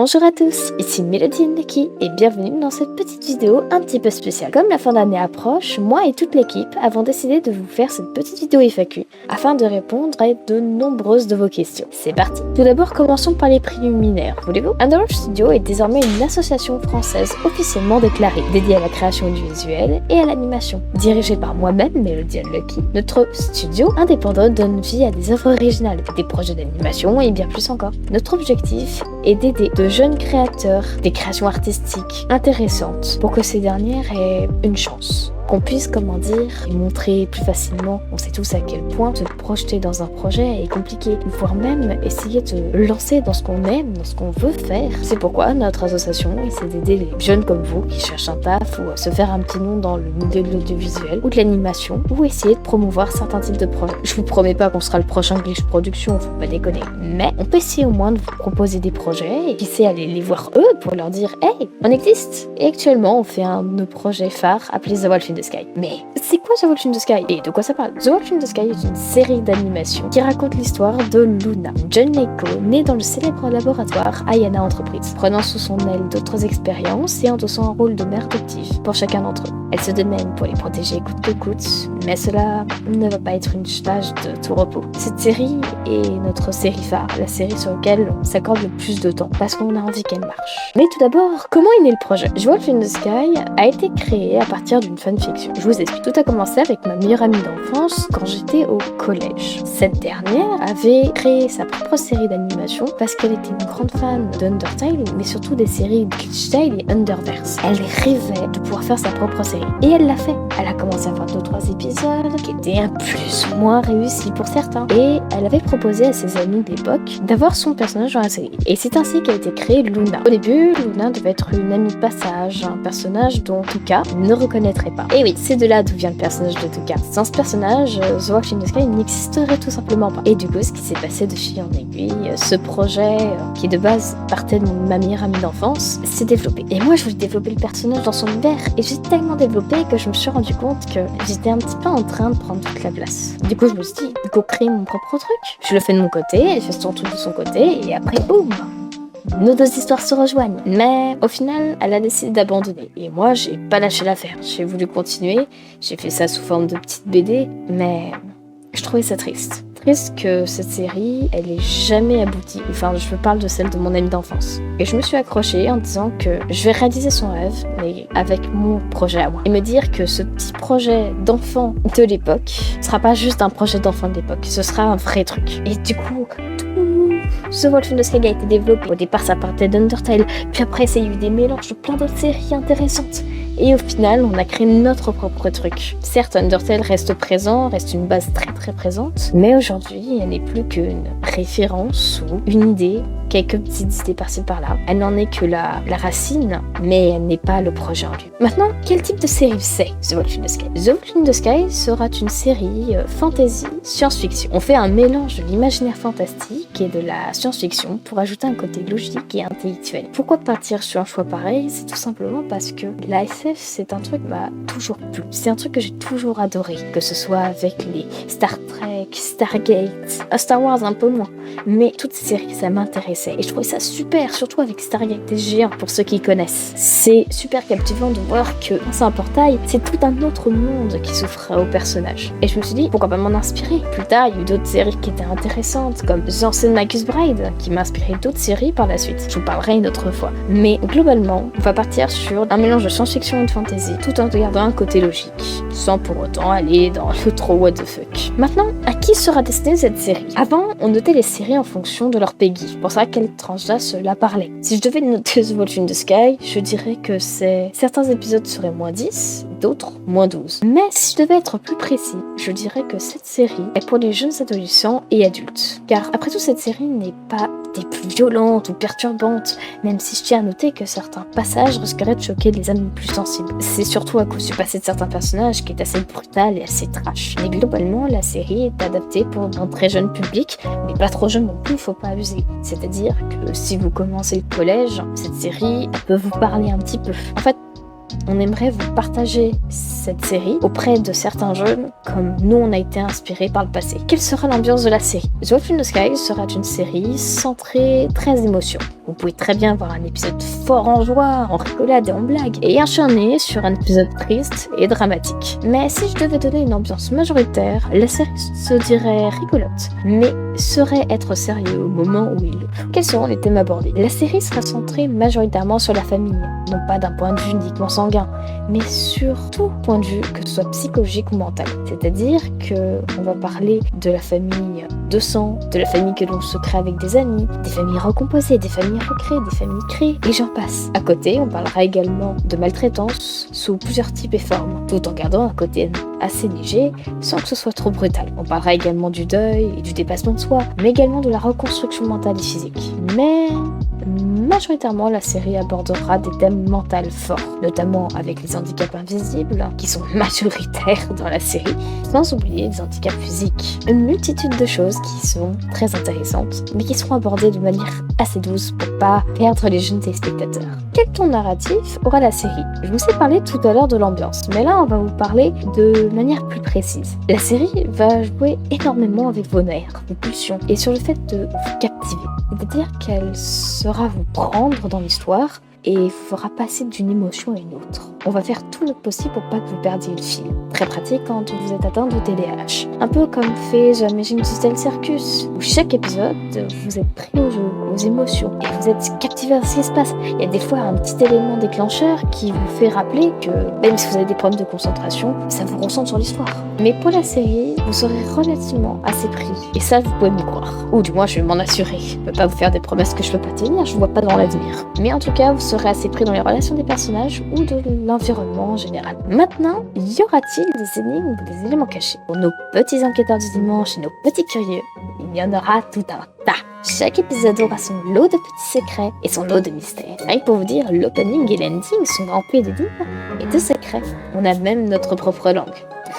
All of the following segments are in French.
Bonjour à tous, ici Mélodie Ndeki et bienvenue dans cette petite vidéo un petit peu spéciale. Comme la fin d'année approche, moi et toute l'équipe avons décidé de vous faire cette petite vidéo FAQ afin de répondre à de nombreuses de vos questions. C'est parti. Tout d'abord, commençons par les préliminaires. Voulez-vous? Underwatch Studio est désormais une association française officiellement déclarée, dédiée à la création audiovisuelle et à l'animation. Dirigée par moi-même, Mélodie Ndeki, notre studio indépendant donne vie à des œuvres originales, des projets d'animation et bien plus encore. Notre objectif est d'aider de jeunes créateurs des créations artistiques intéressantes pour que ces dernières aient une chance. Qu'on puisse, les montrer plus facilement. On sait tous à quel point se projeter dans un projet est compliqué, voire même essayer de lancer dans ce qu'on aime, dans ce qu'on veut faire. C'est pourquoi notre association essaie d'aider les jeunes comme vous qui cherchent un taf ou à se faire un petit nom dans le milieu de l'audiovisuel ou de l'animation ou essayer de promouvoir certains types de projets. Je vous promets pas qu'on sera le prochain Glitch Production, faut pas déconner. Mais on peut essayer au moins de vous proposer des projets et qui sait aller les voir eux pour leur dire « Hey, on existe !» Et actuellement, on fait un de nos projets phares appelé The Wolf in the Sky. Mais c'est quoi The Wolf in the Sky? Et de quoi ça parle? The Wolf in the Sky est une série d'animation qui raconte l'histoire de Luna, une jeune Neko née dans le célèbre laboratoire Ayana Entreprise, prenant sous son aile d'autres expériences et endossant un rôle de mère adoptive pour chacun d'entre eux. Elle se démène pour les protéger coûte que coûte, mais cela ne va pas être une tâche de tout repos. Cette série est notre série phare, la série sur laquelle on s'accorde le plus de temps, parce qu'on a envie qu'elle marche. Mais tout d'abord, comment est né le projet? The Wolf in the Sky a été créé à partir d'une fanfiction. Je vous explique, tout a commencé avec ma meilleure amie d'enfance quand j'étais au collège. Cette dernière avait créé sa propre série d'animation parce qu'elle était une grande fan d'Undertale, mais surtout des séries Glitch Tale et Underverse. Elle rêvait de pouvoir faire sa propre série. Et elle l'a fait. Elle a commencé à faire 2-3 épisodes qui étaient un plus ou moins réussis pour certains. Et elle avait proposé à ses amis de l'époque d'avoir son personnage dans la série. Et c'est ainsi qu'a été créée Luna. Au début, Luna devait être une amie de passage, un personnage dont Tuka ne reconnaîtrait pas. Et oui, c'est de là d'où vient le personnage de Tuka. Sans ce personnage, The Wolf in the Sky n'existerait tout simplement pas. Et du coup, ce qui s'est passé de fil en aiguille, ce projet qui de base partait de ma meilleure amie d'enfance, s'est développé. Et moi, je voulais développer le personnage dans son univers. Et j'ai tellement développé que je me suis rendu compte que j'étais un petit peu en train de prendre toute la place. Du coup, je me suis dit, go créer mon propre truc. Je le fais de mon côté, elle fait son truc de son côté, et après, boum, nos deux histoires se rejoignent. Mais au final, elle a décidé d'abandonner. Et moi, j'ai pas lâché l'affaire. J'ai voulu continuer. J'ai fait ça sous forme de petite BD. Mais je trouvais ça triste. Triste que cette série, elle ait jamais abouti. Enfin, je parle de celle de mon amie d'enfance. Et je me suis accrochée en disant que je vais réaliser son rêve, mais avec mon projet à moi. Et me dire que ce petit projet d'enfant de l'époque sera pas juste un projet d'enfant de l'époque. Ce sera un vrai truc. Et du coup, The Wolf in the Sky a été développé. Au départ, ça partait d'Undertale, puis après, il y a eu des mélanges de plein d'autres séries intéressantes. Et au final, on a créé notre propre truc. Certes, Undertale reste présent, reste une base très très présente, mais aujourd'hui, elle n'est plus qu'une référence ou une idée, quelques petites idées par-ci par-là. Elle n'en est que la racine, mais elle n'est pas le projet en lui. Maintenant, quel type de série c'est The Wolf in the Sky? The Wolf in the Sky sera une série fantasy science-fiction. On fait un mélange de l'imaginaire fantastique et de la science-fiction pour ajouter un côté logique et intellectuel. Pourquoi partir sur un choix pareil? C'est tout simplement parce que la SF, c'est un truc qui m'a toujours plu. C'est un truc que j'ai toujours adoré, que ce soit avec les Star Trek, Stargate, Star Wars un peu moins, mais toutes ces séries, ça m'intéressait et je trouvais ça super, surtout avec Stargate SG1 pour ceux qui connaissent. C'est super captivant de voir que c'est un portail, c'est tout un autre monde qui s'offre aux personnages. Et je me suis dit, pourquoi pas m'en inspirer? Plus tard, il y a eu d'autres séries qui étaient intéressantes, comme The Ancient Marcus Bride, qui m'a inspiré d'autres séries par la suite. Je vous parlerai une autre fois. Mais globalement, on va partir sur un mélange de science-fiction et de fantasy, tout en gardant un côté logique, sans pour autant aller dans le trop what the fuck. Maintenant, à qui sera destinée cette série? Avant, on notait les séries en fonction de leur PEGI, pour savoir quelle tranche d'âge cela parlait. Si je devais noter The Wolf in the Sky, je dirais que certains épisodes seraient -10, d'autres -12. Mais si je devais être plus précis, je dirais que cette série est pour les jeunes adolescents et adultes. Car après tout, cette série n'est pas des plus violentes ou perturbantes, même si je tiens à noter que certains passages risqueraient de choquer les âmes plus sensibles. C'est surtout à cause du passé de certains personnages qui est assez brutal et assez trash. Mais globalement, la série est adaptée pour un très jeune public, mais pas trop jeune non plus, faut pas abuser. C'est-à-dire que si vous commencez le collège, cette série, elle peut vous parler un petit peu. En fait, on aimerait vous partager cette série auprès de certains jeunes, comme nous on a été inspirés par le passé. Quelle sera l'ambiance de la série? The Wolf in the Sky sera une série centrée très émotion. Vous pouvez très bien voir un épisode fort en joie, en rigolade et en blague, et enchaîner sur un épisode triste et dramatique. Mais si je devais donner une ambiance majoritaire, la série se dirait rigolote, mais saurait être sérieux au moment où il le faut. Quels seront les thèmes abordés? La série sera centrée majoritairement sur la famille, non pas d'un point de vue uniquement sanguin, mais sur tout point de vue, que ce soit psychologique ou mental. C'est-à-dire qu'on va parler de la famille de sang, de la famille que l'on se crée avec des amis, des familles recomposées, des familles recréées, des familles créées, et j'en passe. À côté, on parlera également de maltraitance sous plusieurs types et formes, tout en gardant un côté assez léger, sans que ce soit trop brutal. On parlera également du deuil et du dépassement de soi, mais également de la reconstruction mentale et physique. Mais majoritairement, la série abordera des thèmes mentaux forts, notamment avec les handicaps invisibles, qui sont majoritaires dans la série, sans oublier les handicaps physiques. Une multitude de choses qui sont très intéressantes, mais qui seront abordées de manière assez douce pour pas perdre les jeunes téléspectateurs. Quel ton narratif aura la série? Je vous ai parlé tout à l'heure de l'ambiance, mais là on va vous parler de manière plus précise. La série va jouer énormément avec vos nerfs, vos pulsions, et sur le fait de vous captiver. C'est-à-dire qu'elle saura vous prendre dans l'histoire et vous fera passer d'une émotion à une autre. On va faire tout notre possible pour pas que vous perdiez le fil. Très pratique quand vous êtes atteint de TDAH. Un peu comme fait The Amazing Style Circus, où chaque épisode, vous êtes pris au jeu, aux émotions, et vous êtes captivé à ce qui se passe. Il y a des fois un petit élément déclencheur qui vous fait rappeler que même si vous avez des problèmes de concentration, ça vous ressente sur l'histoire. Mais pour la série, vous serez relativement assez pris. Et ça, vous pouvez me croire. Ou du moins, je vais m'en assurer. Je peux pas vous faire des promesses que je peux pas tenir, je vois pas dans l'avenir. Mais en tout cas, vous serez assez pris dans les relations des personnages ou de l'environnement en général. Maintenant, y aura-t-il des énigmes ou des éléments cachés? Pour nos petits enquêteurs du dimanche et nos petits curieux, il y en aura tout un tas. Chaque épisode aura son lot de petits secrets et son lot de mystères. Rien que pour vous dire, l'opening et l'ending sont remplis d'énigmes et de secrets. On a même notre propre langue.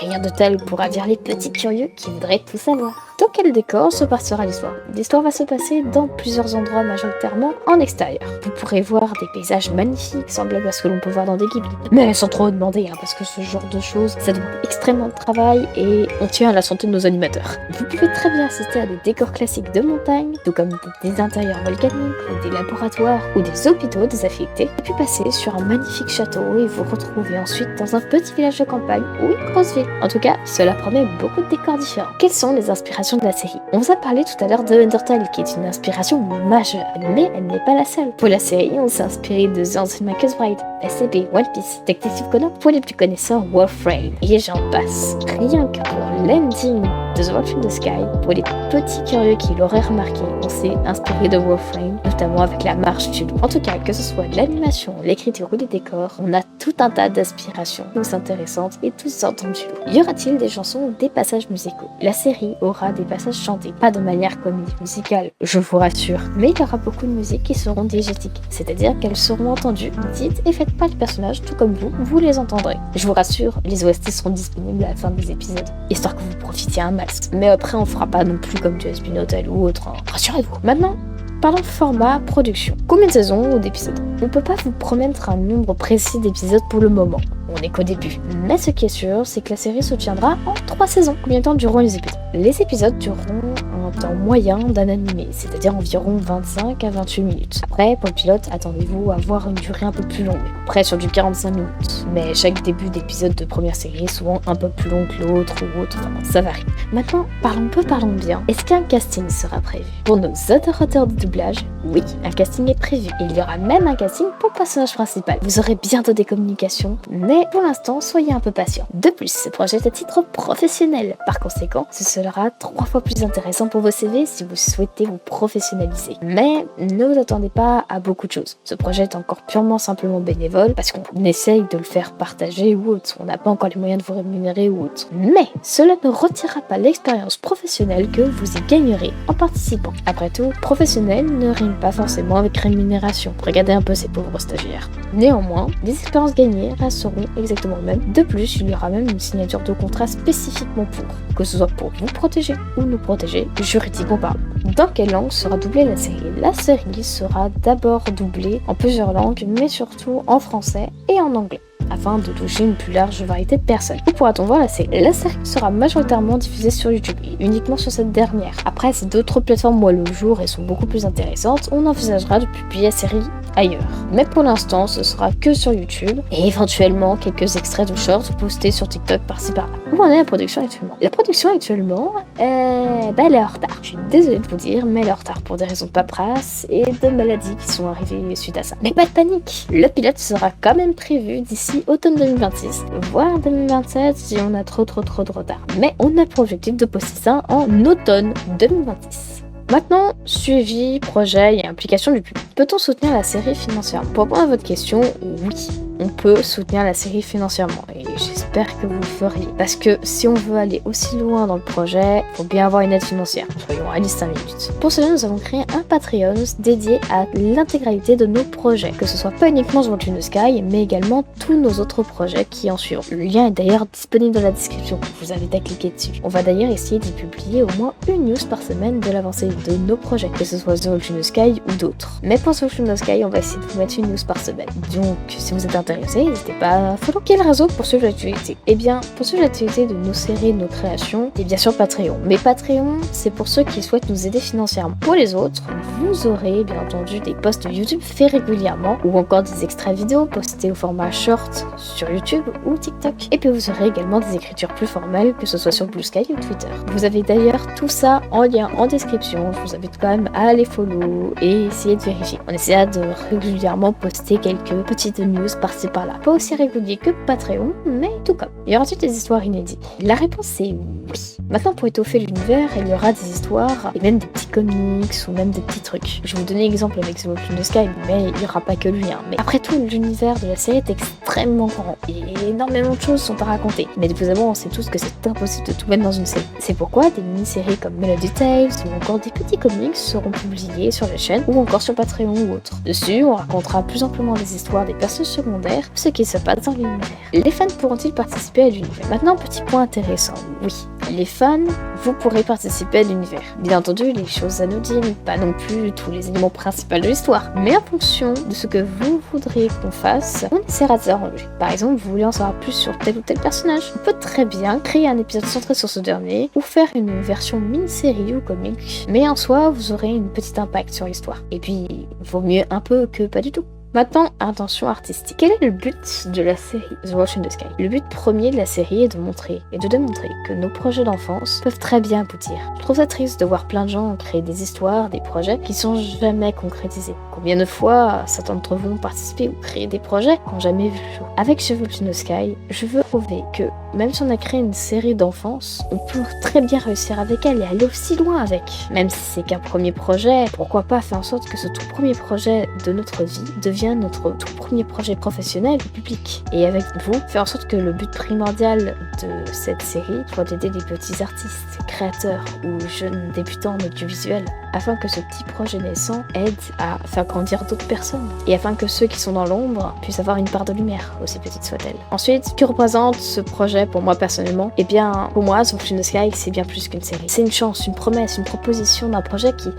Rien de tel pour ravir les petits curieux qui voudraient tout savoir. Dans quel décor se passera l'histoire? L'histoire va se passer dans plusieurs endroits, majoritairement en extérieur. Vous pourrez voir des paysages magnifiques, semblables à ce que l'on peut voir dans des Ghibli. Mais sans trop demander, parce que ce genre de choses, ça demande extrêmement de travail et on tient à la santé de nos animateurs. Vous pouvez très bien assister à des décors classiques de montagne, tout comme des intérieurs volcaniques, ou des laboratoires, ou des hôpitaux désaffectés, et puis passer sur un magnifique château et vous retrouver ensuite dans un petit village de campagne ou une grosse ville. En tout cas, cela promet beaucoup de décors différents. Quelles sont les inspirations de la série? On vous a parlé tout à l'heure de Undertale, qui est une inspiration majeure, mais elle n'est pas la seule. Pour la série, on s'est inspiré de The Ancient Bride, SCP, One Piece, Detective Conan, pour les plus connaisseurs, Warframe, et j'en passe. Rien que pour l'ending de The Wolf in the Sky, pour les petits curieux qui l'auraient remarqué, on s'est inspiré de Warframe, notamment avec la marche du loup. En tout cas, que ce soit de l'animation, l'écriture ou les décors, on a tout un tas d'aspirations tous intéressantes et tous sortes du loup. Y aura-t-il des chansons ou des passages musicaux? La série aura des passages chantés, pas de manière comédie musicale, je vous rassure, mais il y aura beaucoup de musiques qui seront diégétiques, c'est-à-dire qu'elles seront entendues, dites et faites par les personnages, tout comme vous les entendrez. Je vous rassure, les OST seront disponibles à la fin des épisodes, histoire que vous profitiez un max. Mais après, on fera pas non plus comme du Spin Hotel ou autre, hein. Rassurez-vous. Maintenant, parlons format, production. Combien de saisons ou d'épisodes? On peut pas vous promettre un nombre précis d'épisodes pour le moment. On n'est qu'au début. Mais ce qui est sûr, c'est que la série se tiendra en 3 saisons. Combien de temps dureront les épisodes? Les épisodes dureront un temps moyen d'un animé, c'est-à-dire environ 25 à 28 minutes. Après, pour le pilote, attendez-vous à avoir une durée un peu plus longue, après sur du 45 minutes. Mais chaque début d'épisode de première série est souvent un peu plus long que l'autre ou autre, ça varie. Maintenant, parlons bien. Est-ce qu'un casting sera prévu? Pour nos adorateurs de doublage, oui, un casting est prévu. Et il y aura même un casting pour le personnage principal. Vous aurez bientôt des communications, mais pour l'instant, soyez un peu patients. De plus, ce projet est à titre professionnel. Par conséquent, ce sera 3 fois plus intéressant pour vos CV si vous souhaitez vous professionnaliser. Mais ne vous attendez pas à beaucoup de choses. Ce projet est encore purement simplement bénévole parce qu'on essaye de le faire partager ou autre. On n'a pas encore les moyens de vous rémunérer ou autre. Mais cela ne retirera pas l'expérience professionnelle que vous y gagnerez en participant. Après tout, professionnel ne rime pas forcément avec rémunération. Regardez un peu ces pauvres stagiaires. Néanmoins, les expériences gagnées resteront exactement les mêmes. De plus, il y aura même une signature de contrat spécifiquement pour, que ce soit pour vous protéger ou nous protéger, juridiquement parlant. Dans quelle langue sera doublée la série? La série sera d'abord doublée en plusieurs langues, mais surtout en français et en anglais. afin de toucher une plus large variété de personnes. Où pourra-t-on voir la série? La série sera majoritairement diffusée sur YouTube et uniquement sur cette dernière. Après, si d'autres plateformes voient le jour et sont beaucoup plus intéressantes, on envisagera de publier la série ailleurs. Mais pour l'instant, ce sera que sur YouTube et éventuellement quelques extraits de shorts postés sur TikTok par-ci par-là. Où en est la production actuellement? La production actuellement, elle est en retard. Je suis désolée de vous dire, mais elle est en retard pour des raisons de paperasse et de maladies qui sont arrivées suite à ça. Mais pas de panique, le pilote sera quand même prévu d'ici automne 2026, voire 2027 si on a trop de retard. Mais on a pour objectif de poster ça en automne 2026. Maintenant, suivi, projet et implication du public. Peut-on soutenir la série financièrement? Pour répondre à votre question, oui. On peut soutenir la série financièrement et j'espère que vous le feriez. Parce que si on veut aller aussi loin dans le projet, il faut bien avoir une aide financière. Soyons réalistes 5 minutes. Pour cela, nous avons créé un Patreon dédié à l'intégralité de nos projets. Que ce soit pas uniquement sur Welcome to the Sky, mais également tous nos autres projets qui en suivront. Le lien est d'ailleurs disponible dans la description. Vous avez qu'à cliquer dessus. On va d'ailleurs essayer d'y publier au moins une news par semaine de l'avancée de nos projets. Que ce soit sur Welcome to the Sky ou d'autres. Mais pour Welcome to the Sky, on va essayer de vous mettre une news par semaine. Donc, si vous êtes intéressé, n'hésitez pas à follow. Quel réseau pour suivre l'actualité? Eh bien, pour suivre l'actualité de nos séries, de nos créations, et bien sûr Patreon. Mais Patreon, c'est pour ceux qui souhaitent nous aider financièrement. Pour les autres, vous aurez bien entendu des posts YouTube faits régulièrement, ou encore des extraits vidéo postés au format short sur YouTube ou TikTok. Et puis vous aurez également des écritures plus formelles, que ce soit sur Blue Sky ou Twitter. Vous avez d'ailleurs tout ça en lien en description. Je vous invite quand même à aller follow et essayer de vérifier. On essaiera de régulièrement poster quelques petites news par-ci par-là. Pas aussi régulier que Patreon, mais tout comme. Y aura-t-il des histoires inédites? La réponse est oui. Maintenant, pour étoffer l'univers, il y aura des histoires et même des petits comics ou même des petits trucs. Je vais vous donner l'exemple avec The Welcome to the Sky, mais il n'y aura pas que lui. Mais après tout, l'univers de la série est extrêmement grand et énormément de choses sont à raconter. Mais évidemment, on sait tous que c'est impossible de tout mettre dans une série. C'est pourquoi des mini-séries comme Melody Tales ou encore des petits comics seront publiés sur la chaîne ou encore sur Patreon ou autre. Dessus, on racontera plus amplement les histoires des personnages secondaires, ce qui se passe dans l'univers. Les fans pourront-ils participer à l'univers? Maintenant, petit point intéressant, oui. Les fans, vous pourrez participer à l'univers. Bien entendu, les choses anodines, pas non plus tous les éléments principaux de l'histoire, mais en fonction de ce que vous voudriez qu'on fasse, on essaiera de s'arranger. Par exemple, vous voulez en savoir plus sur tel ou tel personnage, on peut très bien créer un épisode centré sur ce dernier, ou faire une version mini-série ou comique, mais en soi, vous aurez une petite impact sur l'histoire. Et puis, vaut mieux un peu que pas du tout. Maintenant, intention artistique. Quel est le but de la série The Welcome to the Sky? Le but premier de la série est de montrer et de démontrer que nos projets d'enfance peuvent très bien aboutir. Je trouve ça triste de voir plein de gens créer des histoires, des projets qui sont jamais concrétisés. Combien de fois certains d'entre vous ont participé ou créé des projets qui n'ont jamais vu le jour? Avec The Welcome to the Sky, je veux prouver que même si on a créé une série d'enfance, on peut très bien réussir avec elle et aller aussi loin avec. Même si c'est qu'un premier projet, pourquoi pas faire en sorte que ce tout premier projet de notre vie devienne notre tout premier projet professionnel et public. Et avec vous, faire en sorte que le but primordial de cette série soit d'aider les petits artistes, créateurs ou jeunes débutants en audiovisuel, afin que ce petit projet naissant aide à faire grandir d'autres personnes et afin que ceux qui sont dans l'ombre puissent avoir une part de lumière, aussi petite soit-elle. Ensuite, que représente ce projet pour moi personnellement? Eh bien, pour moi, The Welcome to the Sky, c'est bien plus qu'une série. C'est une chance, une promesse, une proposition d'un projet qui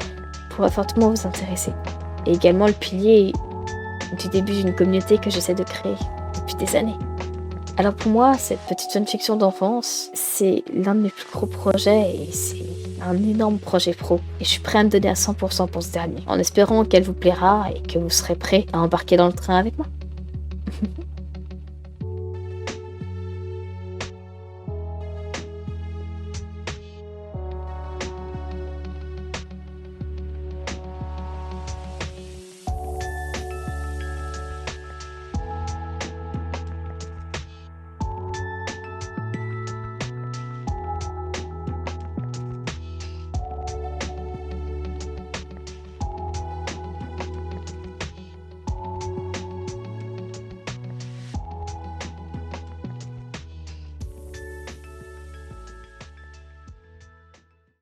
pourrait fortement vous intéresser. Et également le pilier du début d'une communauté que j'essaie de créer depuis des années. Alors pour moi, cette petite fanfiction d'enfance, c'est l'un de mes plus gros projets et c'est un énorme projet pro. Et je suis prêt à me donner à 100% pour ce dernier, en espérant qu'elle vous plaira et que vous serez prêts à embarquer dans le train avec moi.